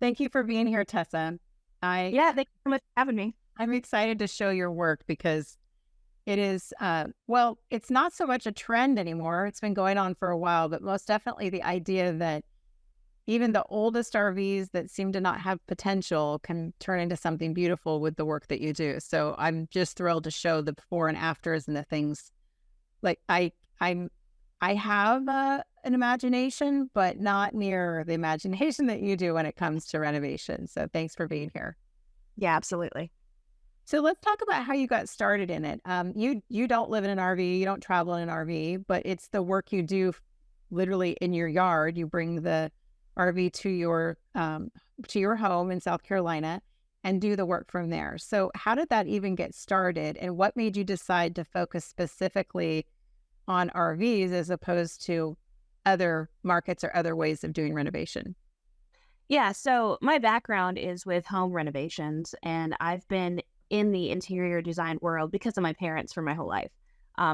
thank you for being here, Tessa. I Yeah, thank you so much for having me. I'm excited to show your work because it is well, it's not so much a trend anymore. It's been going on for a while, but most definitely the idea that even the oldest RVs that seem to not have potential can turn into something beautiful with the work that you do. So I'm just thrilled to show the before and afters and the things like I'm I have an imagination, but not near the imagination that you do when it comes to renovation. So thanks for being here. Yeah, absolutely. So let's talk about how you got started in it. You don't live in an RV, you don't travel in an RV, but it's the work you do literally in your yard. You bring the RV to your home in South Carolina and do the work from there. So how did that even get started, and what made you decide to focus specifically on RVs as opposed to other markets or other ways of doing renovation? Yeah, so my background is with home renovations, and I've been in the interior design world because of my parents for my whole life.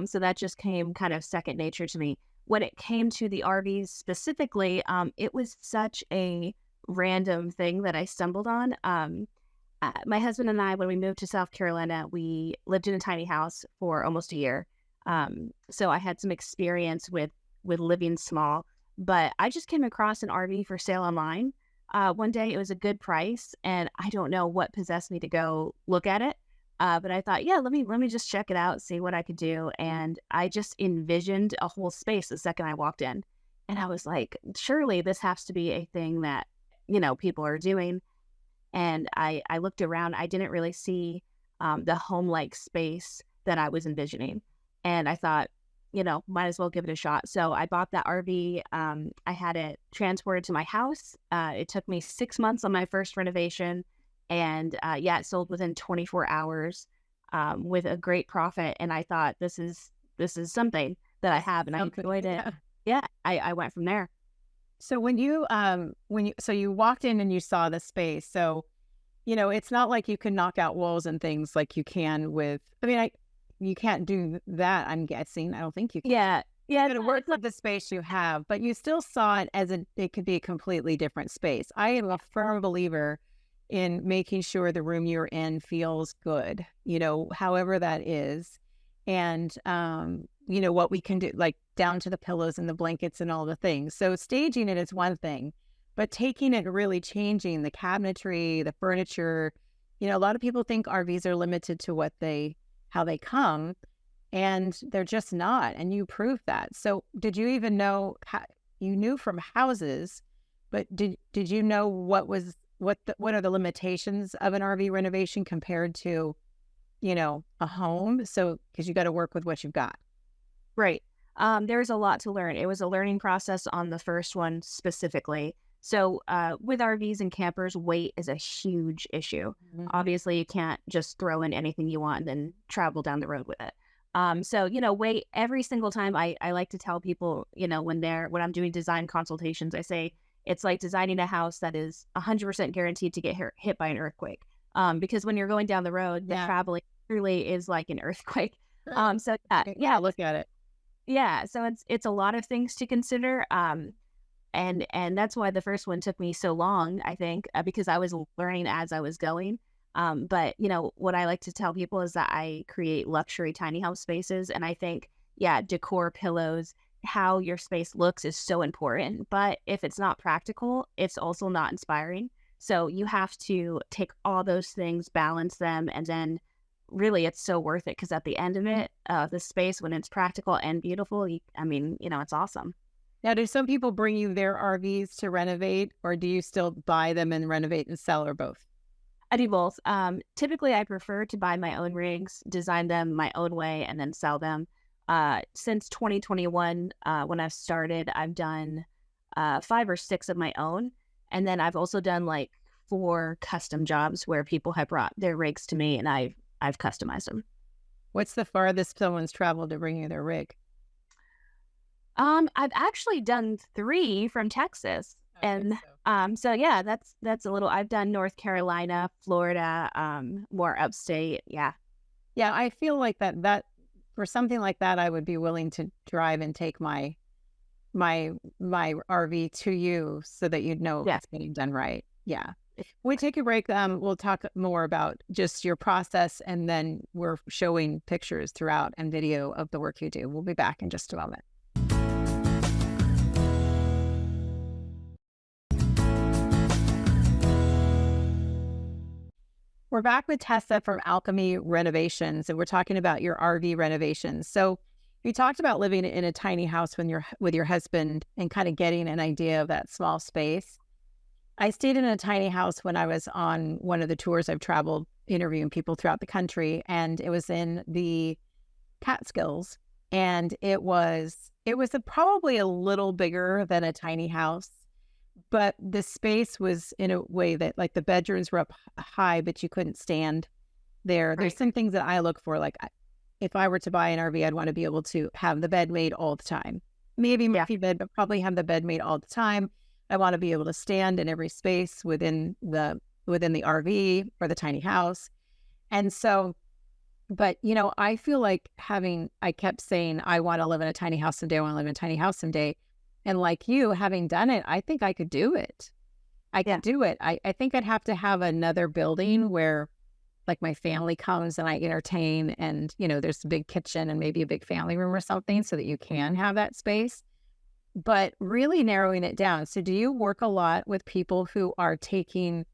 So that just came kind of second nature to me. When it came to the RVs specifically, it was such a random thing that I stumbled on. My husband and I, when we moved to South Carolina, we lived in a tiny house for almost a year. So I had some experience with living small, but I just came across an RV for sale online. One day it was a good price, and I don't know what possessed me to go look at it. But I thought, yeah, let me just check it out, see what I could do. And I just envisioned a whole space the second I walked in. And I was like, surely this has to be a thing that, people are doing. And I looked around. I didn't really see the home-like space that I was envisioning. And I thought, might as well give it a shot. So I bought that RV. I had it transported to my house. It took me 6 months on my first renovation. And yeah, it sold within 24 hours with a great profit. And I thought, this is something that I have, and I Something, enjoyed it. yeah. Yeah, I went from there. So you walked in and you saw the space. So, it's not like you can knock out walls and things like you can with, you can't do that, I'm guessing. I don't think you can. Yeah, yeah. You're going to work with the space you have, but you still saw it as it could be a completely different space. I am a firm believer in making sure the room you're in feels good, however that is. And, what we can do, like down to the pillows and the blankets and all the things. So staging it is one thing, but taking it, really changing the cabinetry, the furniture. A lot of people think RVs are limited to how they come, and they're just not. And you proved that. So did you even know you knew from houses, but did you know what are the limitations of an RV renovation compared to, a home? So, because you got to work with what you've got. Right. There's a lot to learn. It was a learning process on the first one specifically. So with RVs and campers, weight is a huge issue. Mhm. Obviously, you can't just throw in anything you want and then travel down the road with it. So, weight every single time I like to tell people, when I'm doing design consultations, I say it's like designing a house that is 100% guaranteed to get hit by an earthquake. Because when you're going down the road, the Yeah. traveling really is like an earthquake. So Okay, yeah, look at it. yeah, so it's a lot of things to consider, and that's why the first one took me so long, I think, because I was learning as I was going. But what I like to tell people is that I create luxury tiny house spaces, and I think, yeah, decor, pillows, how your space looks is so important. But if it's not practical, it's also not inspiring. So you have to take all those things, balance them, and then really it's so worth it because at the end of it, the space, when it's practical and beautiful, it's awesome. Now, do some people bring you their RVs to renovate, or do you still buy them and renovate and sell, or both? I do both. Typically, I prefer to buy my own rigs, design them my own way, and then sell them. Since 2021, when I've started, I've done 5 or 6 of my own. And then I've also done like 4 custom jobs where people have brought their rigs to me and I've customized them. What's the farthest someone's traveled to bring you their rig? I've actually done 3 from Texas. Okay, And so yeah, that's a little. I've done North Carolina, Florida, more upstate. Yeah. yeah, I feel like that for something like that, I would be willing to drive and take my RV to you so that you'd know Yeah. it's getting done right. Yeah. When we take a break, we'll talk more about just your process, and then we're showing pictures throughout and video of the work you do. We'll be back in just a moment. We're back with Tessa from Alchemy Renovations, and we're talking about your RV renovations. So you talked about living in a tiny house with your husband and kind of getting an idea of that small space. I stayed in a tiny house when I was on one of the tours I've traveled interviewing people throughout the country, and it was in the Catskills, and it was probably a little bigger than a tiny house, but the space was in a way that, like, the bedrooms were up high, but you couldn't stand there. Right. There's some things that I look for, like if I were to buy an RV, I'd want to be able to have the bed made all the time. Maybe Murphy bed, but probably have the bed made all the time. I want to be able to stand in every space within the RV or the tiny house. And so, but I feel like I kept saying, I want to live in a tiny house someday. I want to live in a tiny house someday. And like you, having done it, I think I could do it. I could do it. I think I'd have to have another building where, like, my family comes and I entertain, and, there's a big kitchen and maybe a big family room or something so that you can have that space. But really narrowing it down. So do you work a lot with people who are taking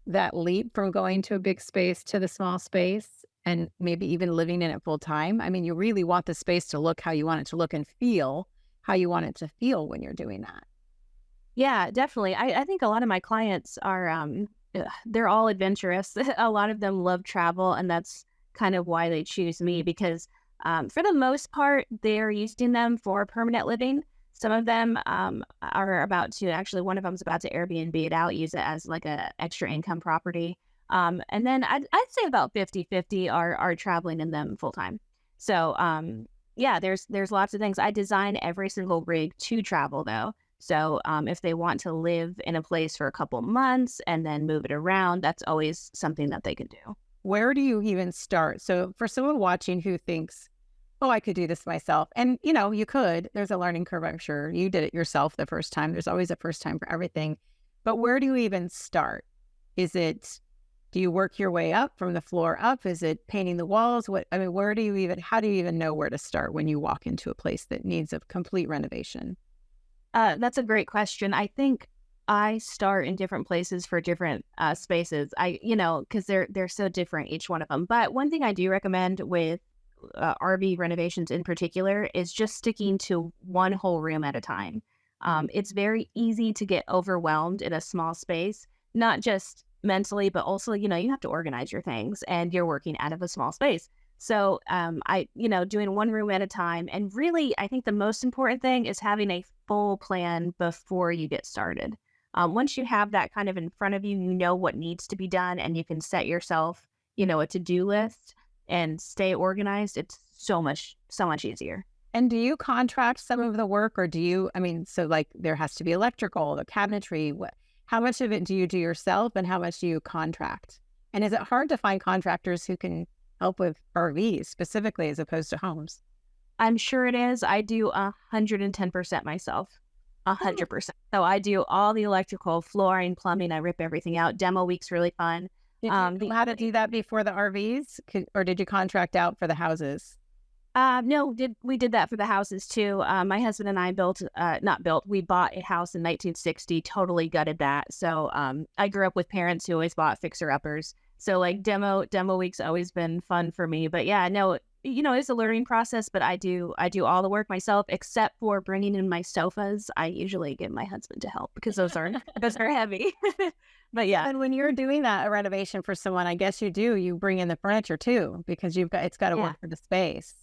that leap from going to a big space to the small space and maybe even living in it full time? I mean, you really want the space to look how you want it to look and feel how you want it to feel when you're doing that. Yeah, definitely. I think a lot of my clients are, they're all adventurous. A lot of them love travel, and that's kind of why they choose me because for the most part, they're using them for permanent living. Some of them are about to, actually, one of them is about to Airbnb it out, use it as like a extra income property. And then I'd say about 50-50 are traveling in them full time. So yeah, there's lots of things. I design every single rig to travel though. So if they want to live in a place for a couple months and then move it around, that's always something that they could do. Where do you even start? So for someone watching who thinks, oh, I could do this myself. And, you could. There's a learning curve, I'm sure. You did it yourself the first time. There's always a first time for everything. But where do you even start? Do you work your way up from the floor up? Is it painting the walls? How do you even know where to start when you walk into a place that needs a complete renovation? That's a great question. I think I start in different places for different spaces. Because they're so different, each one of them. But one thing I do recommend with RV renovations in particular is just sticking to one whole room at a time. It's very easy to get overwhelmed in a small space, not just mentally, but also, you have to organize your things and you're working out of a small space. So doing one room at a time. And really, I think the most important thing is having a full plan before you get started. Once you have that kind of in front of you, you know what needs to be done, and you can set yourself, a to-do list and stay organized. It's so much easier. And do you contract some of the work, or so like there has to be electrical, the cabinetry, how much of it do you do yourself and how much do you contract? And is it hard to find contractors who can help with RVs specifically as opposed to homes? I'm sure it is. I do 110% myself. 100%. So I do all the electrical, flooring, plumbing. I rip everything out. Demo week's really fun. Did you know how to do that before the RVs, or did you contract out for the houses? No, we did that for the houses too. My husband and I we bought a house in 1960, totally gutted that. So I grew up with parents who always bought fixer-uppers. So like demo week's always been fun for me. But yeah, no, it's a learning process, but I do all the work myself, except for bringing in my sofas. I usually get my husband to help because those are heavy. But yeah. And when you're doing a renovation for someone, I guess you bring in the furniture too, because it's got to work for the space.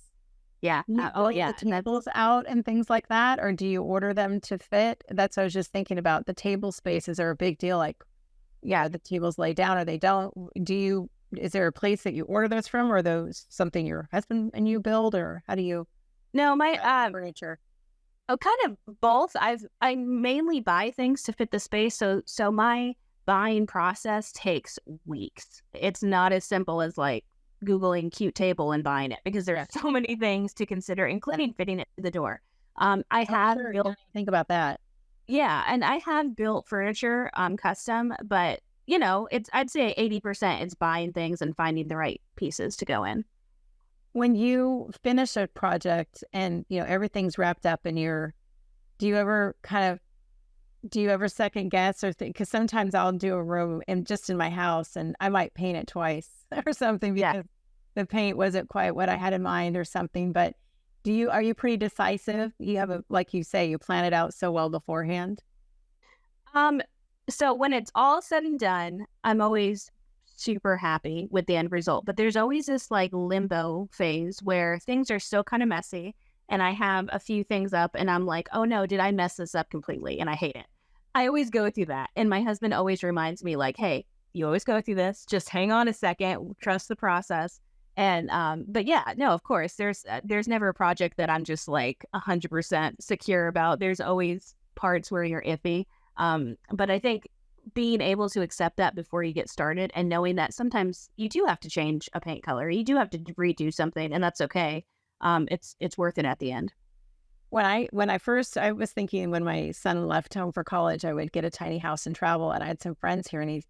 Yeah. The tables out and things like that, or do you order them to fit? That's what I was just thinking about. The table spaces are a big deal. Like, yeah, the tables lay down or they don't. Is there a place that you order those from, or are those something your husband and you build, or how do you? No, my furniture. Oh, kind of both. I mainly buy things to fit the space. So my buying process takes weeks. It's not as simple as like Googling cute table and buying it, because there are so many things to consider, including fitting it to the door. Think about that. Yeah, and I have built furniture custom, but I'd say 80% is buying things and finding the right pieces to go in. When you finish a project and, everything's wrapped up and do you ever do you ever second guess or think? Because sometimes I'll do a room and just in my house and I might paint it twice or something Yeah. because the paint wasn't quite what I had in mind or something. But are you pretty decisive? You have like you say, you plan it out so well beforehand. Um, so when it's all said and done, I'm always super happy with the end result. But there's always this like limbo phase where things are still kind of messy and I have a few things up and I'm like, oh no, did I mess this up completely? And I hate it. I always go through that. And my husband always reminds me, like, hey, you always go through this. Just hang on a second, trust the process. And but yeah, no, of course, there's never a project that I'm just like 100% secure about. There's always parts where you're iffy. But I think being able to accept that before you get started and knowing that sometimes you do have to change a paint color, you do have to redo something, and that's okay. It's worth it at the end. I was thinking when my son left home for college, I would get a tiny house and travel. And I had some friends here, and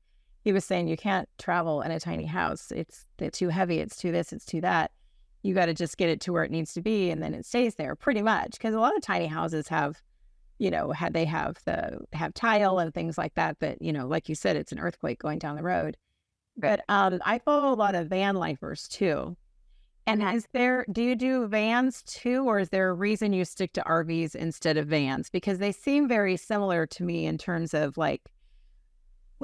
he was saying you can't travel in a tiny house. It's too heavy. It's too this. It's too that. You got to just get it to where it needs to be, and then it stays there pretty much. Because a lot of tiny houses have, they have tile and things like that. That like you said, it's an earthquake going down the road. But I follow a lot of van lifers too. And do you do vans too, or is there a reason you stick to RVs instead of vans? Because they seem very similar to me in terms of like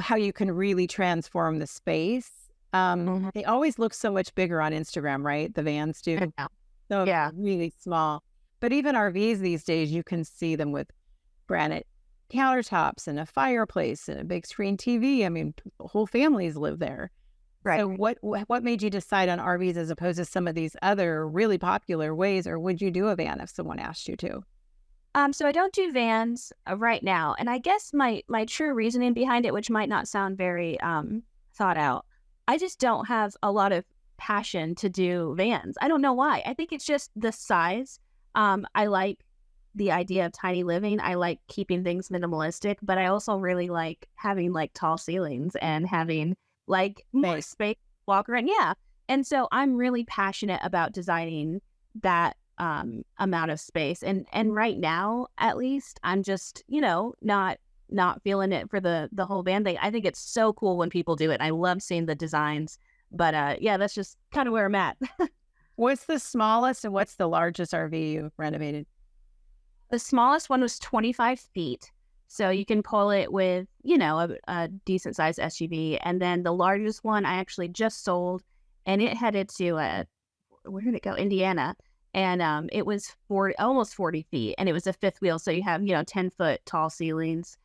how you can really transform the space. Mhm. They always look so much bigger on Instagram, right? The vans do. Yeah. So Yeah. really small. But even RVs these days, you can see them with granite countertops and a fireplace and a big screen TV. I mean, whole families live there. Right. So what made you decide on RVs as opposed to some of these other really popular ways, or would you do a van if someone asked you to? So I don't do vans right now, and I guess my true reasoning behind it, which might not sound very thought out, I just don't have a lot of passion to do vans. I don't know why. I think it's just the size. I like the idea of tiny living. I like keeping things minimalistic, but I also really like having like tall ceilings and having like more Space. space to walk around. Yeah. And so I'm really passionate about designing that amount of space. And right now, at least, I'm just, not feeling it for the whole van thing. I think it's so cool when people do it. I love seeing the designs. But yeah, that's just kind of where I'm at. What's the smallest and what's the largest RV you've renovated? The smallest one was 25 feet. So you can pull it with, a decent sized SUV. And then the largest one I actually just sold and it headed to, where did it go? Indiana. And it was almost 40 feet. And it was a fifth wheel. So you have, 10-foot tall ceilings,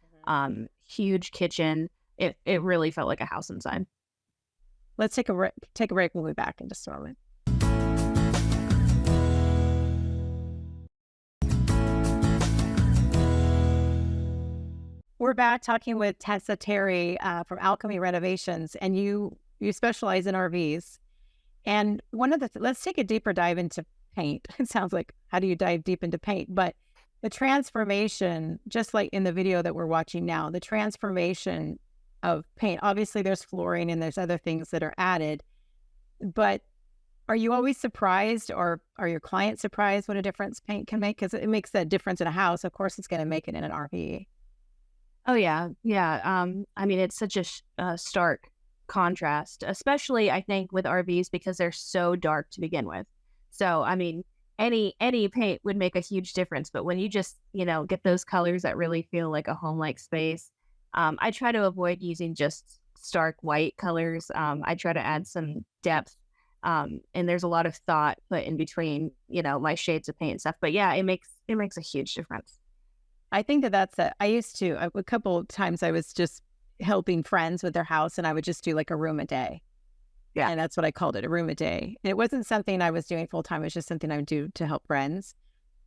huge kitchen. It really felt like a house inside. Let's take a break. We'll be back in just a moment. We're back talking with Tessa Terry from Alchemy Renovations, and you specialize in RVs. And let's take a deeper dive into paint. It sounds like, how do you dive deep into paint? But the transformation, just like in the video that we're watching now, the transformation of paint, obviously there's flooring and there's other things that are added, but are you always surprised, or are your clients surprised what a difference paint can make? Because it makes that difference in a house. Of course, it's going to make it in an RV. Oh, yeah. Yeah. I mean, it's such a stark contrast, especially I think with RVs because they're so dark to begin with. So, I mean, any paint would make a huge difference. But when you just, get those colors that really feel like a home-like space, I try to avoid using just stark white colors. I try to add some depth. And there's a lot of thought put in between, my shades of paint and stuff. But yeah, it makes a huge difference. I think I used to, a couple of times I was just helping friends with their house and I would just do like a room a day. Yeah. And that's what I called it, a room a day. And it wasn't something I was doing full time. It was just something I would do to help friends.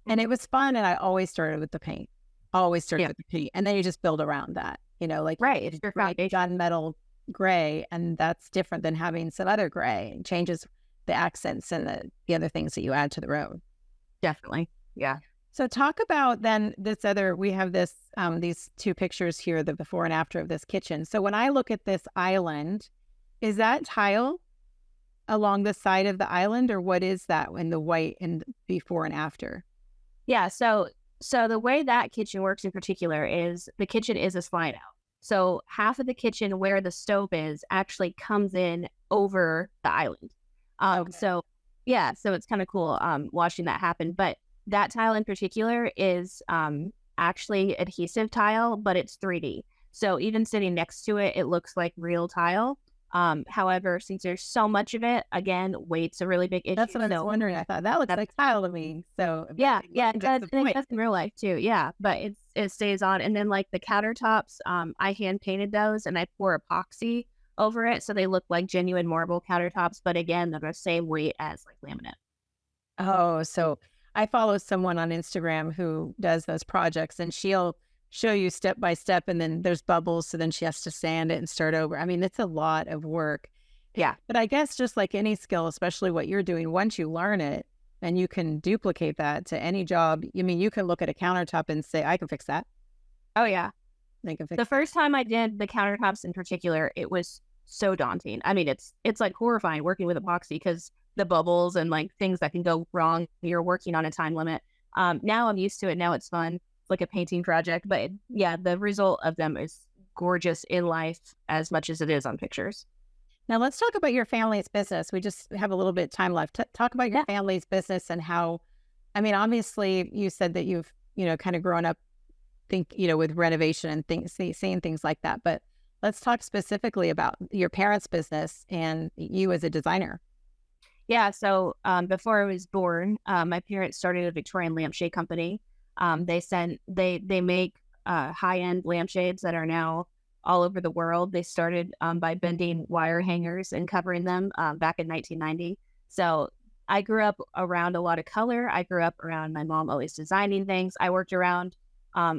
And it was fun. And I always started with the paint, with the paint. And then you just build around that, like Right. It's your foundation. gunmetal gray. And that's different than having some other gray. It changes the accents and the other things that you add to the room. Definitely. Yeah. So talk about then this other, we have this, these two pictures here, the before and after of this kitchen. So when I look at this island, is that tile along the side of the island, or what is that in the white and before and after? Yeah, so the way that kitchen works in particular is the kitchen is a slide out. So half of the kitchen where the stove is actually comes in over the island. Okay. So yeah, so it's kind of cool watching that happen. But that tile in particular is actually adhesive tile, but it's 3D. So even sitting next to it, it looks like real tile. However, since there's so much of it, again, weight's a really big issue. That's what I was So wondering. I thought that looks that's like tile to me. So yeah, yeah, it that's does, the and it point. does in real life too, yeah, but it stays on, and then, like, the countertops, I hand painted those, and I pour epoxy over it, so they look like genuine marble countertops, but again, they're the same weight as, like, laminate. Oh, so I follow someone on Instagram who does those projects, and she'll show you step by step, and then there's bubbles, so then she has to sand it and start over. I mean, it's a lot of work. Yeah. But I guess just like any skill, especially what you're doing, once you learn it and you can duplicate that to any job, I mean, you can look at a countertop and say, I can fix that. Oh, yeah. They can fix The first time I did the countertops in particular, it was so daunting. I mean, it's, like, horrifying working with epoxy because the bubbles and, like, things that can go wrong, you're working on a time limit. Now I'm used to it, now it's fun. It's like a painting project, but yeah, the result of them is gorgeous in life as much as it is on pictures. Now let's talk about your family's business. We just have a little bit of time left. Talk about your Yeah. family's business and how, I mean, obviously you said that you've, kind of grown up with renovation and things, seeing things like that. But let's talk specifically about your parents' business and you as a designer. Yeah, so before I was born, my parents started a Victorian lampshade company. They make high end lampshades that are now all over the world. They started by bending wire hangers and covering them back in 1990. So I grew up around a lot of color. I grew up around my mom always designing things. I worked around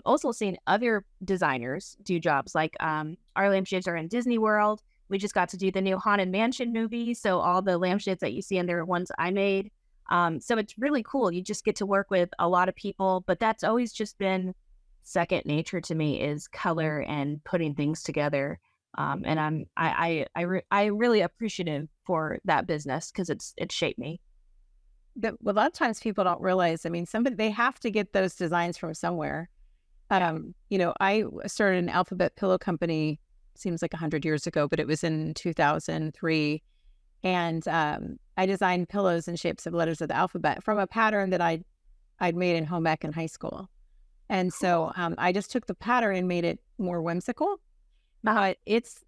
also seeing other designers do jobs like our lampshades are in Disney World. We just got to do the new Haunted Mansion movie. So all the lampshades that you see in there are ones I made. So it's really cool. You just get to work with a lot of people, but that's always just been second nature to me is color and putting things together. And I really appreciative for that business because it shaped me. A lot of times people don't realize, I mean, they have to get those designs from somewhere. I started an alphabet pillow company, seems like 100 years ago, but it was in 2003. And I designed pillows in shapes of letters of the alphabet from a pattern that I'd made in home ec in high school. And so I just took the pattern and made it more whimsical. But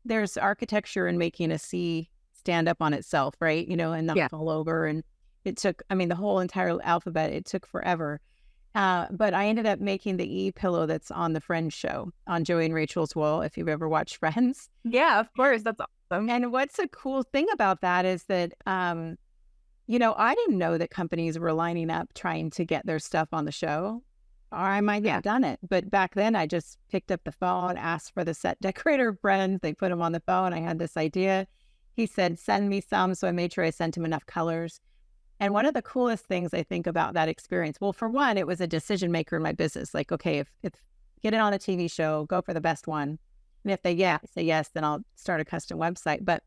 there's architecture in making a C stand up on itself, right? And not Yeah. fall over. And it took, I mean, the whole entire alphabet, it took forever. But I ended up making the E pillow that's on the Friends show on Joey and Rachel's wall, if you've ever watched Friends. Yeah, of course. That's awesome. And what's a cool thing about that is that, I didn't know that companies were lining up trying to get their stuff on the show. Or I might have done it. But back then, I just picked up the phone, asked for the set decorator friends. They put him on the phone. I had this idea. He said, send me some. So I made sure I sent him enough colors. And one of the coolest things I think about that experience, well, for one, it was a decision maker in my business. Like, okay, if get it on a TV show, go for the best one. And if they say yes, then I'll start a custom website. But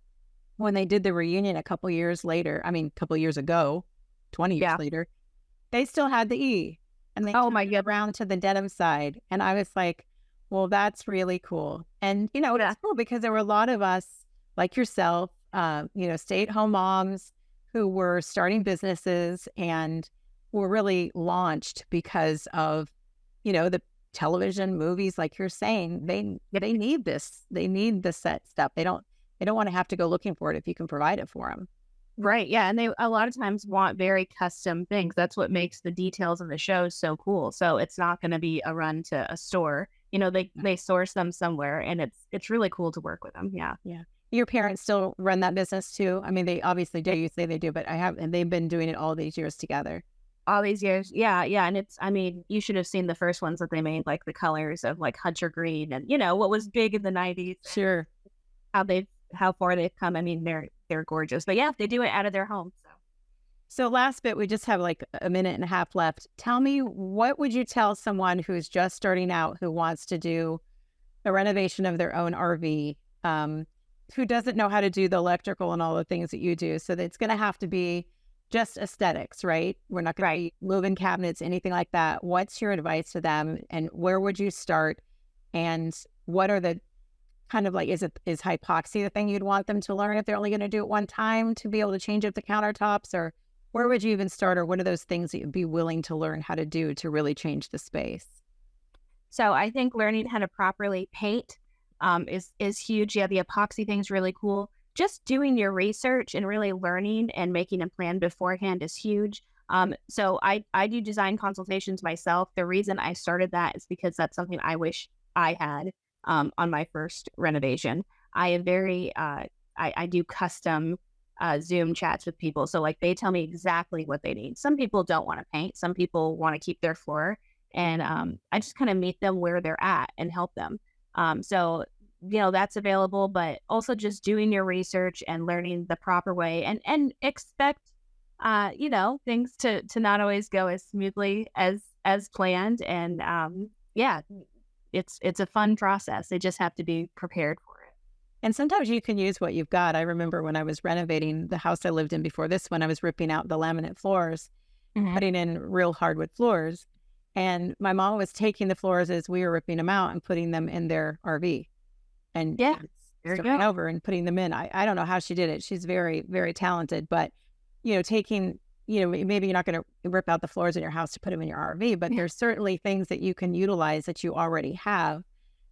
when they did the reunion a couple years ago, 20 years later, they still had the E. And they turned it around to the denim side. And I was like, well, that's really cool. And, it's cool because there were a lot of us like yourself, stay-at-home moms who were starting businesses and were really launched because of, the television movies, like you're saying, they need this. They need the set stuff. They don't want to have to go looking for it if you can provide it for them. Right. Yeah. And they a lot of times want very custom things. That's what makes the details of the shows so cool. So it's not going to be a run to a store. They source them somewhere and it's really cool to work with them. Yeah. Yeah. Your parents still run that business too? I mean, they obviously do. You say they do, but and they've been doing it all these years together. All these years. Yeah. Yeah. And you should have seen the first ones that they made, like the colors of like hunter green and, what was big in the 90s. Sure. How far they've come. I mean, they're gorgeous, but yeah, they do it out of their home. So last bit, we just have like a minute and a half left. Tell me, what would you tell someone who's just starting out who wants to do a renovation of their own RV, who doesn't know how to do the electrical and all the things that you do? So that it's going to have to be just aesthetics, right? We're not going to be moving cabinets, anything like that. What's your advice to them, and where would you start? And what are the kind of like, is hypoxia the thing you'd want them to learn if they're only going to do it one time to be able to change up the countertops? Or where would you even start? Or what are those things that you'd be willing to learn how to do to really change the space? So I think learning how to properly paint is huge. Yeah, the epoxy thing's really cool. Just doing your research and really learning and making a plan beforehand is huge. So I do design consultations myself. The reason I started that is because that's something I wish I had on my first renovation. I am I do custom Zoom chats with people. So like they tell me exactly what they need. Some people don't want to paint. Some people want to keep their floor. And I just kind of meet them where they're at and help them. So, that's available, but also just doing your research and learning the proper way and expect, things to not always go as smoothly as planned. And yeah, it's a fun process. They just have to be prepared for it. And sometimes you can use what you've got. I remember when I was renovating the house I lived in before this one, I was ripping out the laminate floors, putting in real hardwood floors. And my mom was taking the floors as we were ripping them out and putting them in their RV and Yeah, there you starting go. over and putting them in. I don't know how she did it. She's very, very talented. But, taking, maybe you're not going to rip out the floors in your house to put them in your RV, but there's certainly things that you can utilize that you already have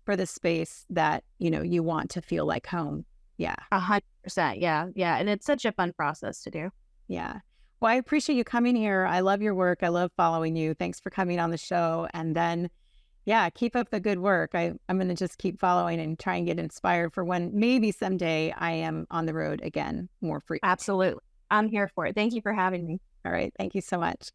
for the space that, you want to feel like home. Yeah. 100%. Yeah. Yeah. And it's such a fun process to do. Yeah. Well, I appreciate you coming here. I love your work. I love following you. Thanks for coming on the show. And then, yeah, keep up the good work. I'm going to just keep following and try and get inspired for when maybe someday I am on the road again more frequently. Absolutely. I'm here for it. Thank you for having me. All right. Thank you so much.